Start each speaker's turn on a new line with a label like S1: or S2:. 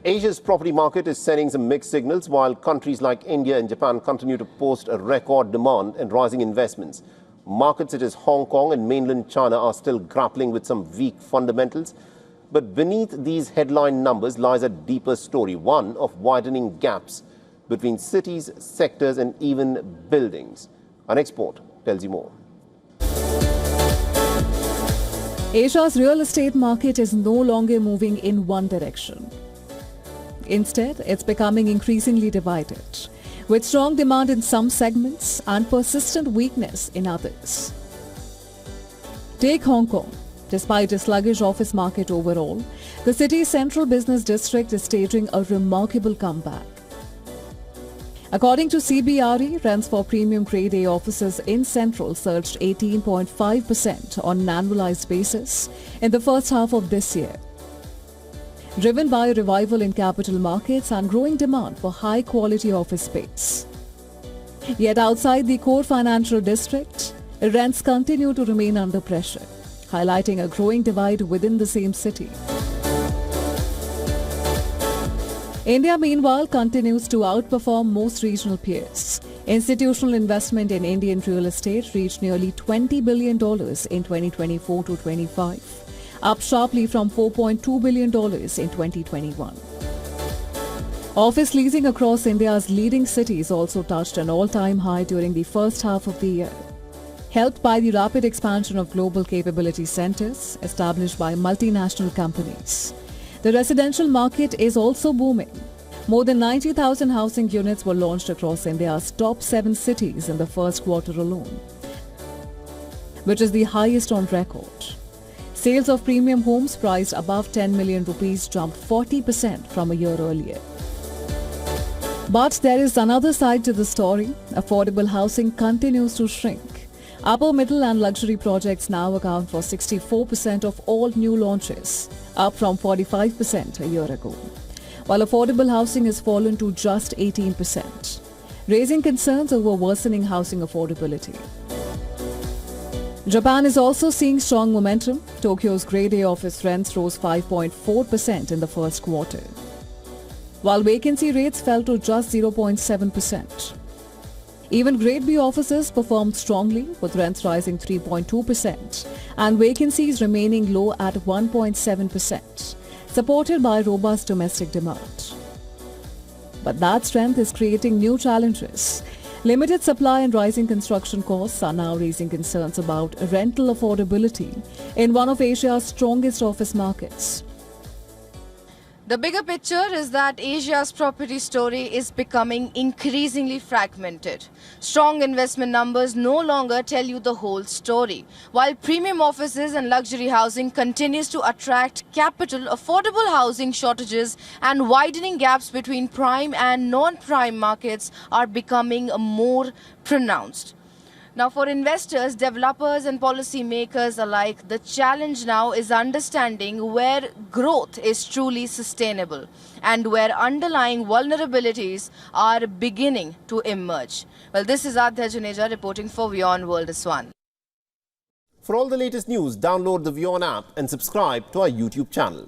S1: Asia's property market is sending some mixed signals while countries like India and Japan continue to post a record demand and rising investments. Markets such as Hong Kong and mainland China are still grappling with some weak fundamentals. But beneath these headline numbers lies a deeper story, one of widening gaps between cities, sectors and even buildings. Our next report tells you more.
S2: Asia's real estate market is no longer moving in one direction. Instead, it's becoming increasingly divided, with strong demand in some segments and persistent weakness in others. Take Hong Kong. Despite a sluggish office market overall, the city's central business district is staging a remarkable comeback. According to CBRE, rents for premium Grade A offices in Central surged 18.5% on an annualized basis in the first half of this year, driven by a revival in capital markets and growing demand for high-quality office space. Yet outside the core financial district, rents continue to remain under pressure, highlighting a growing divide within the same city. India, meanwhile, continues to outperform most regional peers. Institutional investment in Indian real estate reached nearly $20 billion in 2024-25, up sharply from $4.2 billion in 2021. Office leasing across India's leading cities also touched an all-time high during the first half of the year, helped by the rapid expansion of global capability centers established by multinational companies. The residential market is also booming. More than 90,000 housing units were launched across India's top 7 cities in the first quarter alone, which is the highest on record. Sales of premium homes priced above 10 million rupees jumped 40% from a year earlier. But there is another side to the story. Affordable housing continues to shrink. Upper middle and luxury projects now account for 64% of all new launches, up from 45% a year ago, while affordable housing has fallen to just 18%, raising concerns over worsening housing affordability. Japan is also seeing strong momentum. Tokyo's Grade A office rents rose 5.4% in the first quarter, while vacancy rates fell to just 0.7%. Even Grade B offices performed strongly, with rents rising 3.2% and vacancies remaining low at 1.7%, supported by robust domestic demand. But that strength is creating new challenges. Limited supply and rising construction costs are now raising concerns about rental affordability in one of Asia's strongest office markets.
S3: The bigger picture is that Asia's property story is becoming increasingly fragmented. Strong investment numbers no longer tell you the whole story. While premium offices and luxury housing continues to attract capital, affordable housing shortages and widening gaps between prime and non-prime markets are becoming more pronounced. Now, for investors, developers and policymakers alike, the challenge now is understanding where growth is truly sustainable and where underlying vulnerabilities are beginning to emerge. Well, this is Adhya Juneja reporting for WION World is One.
S1: For all the latest news, download the WION app and subscribe to our YouTube channel.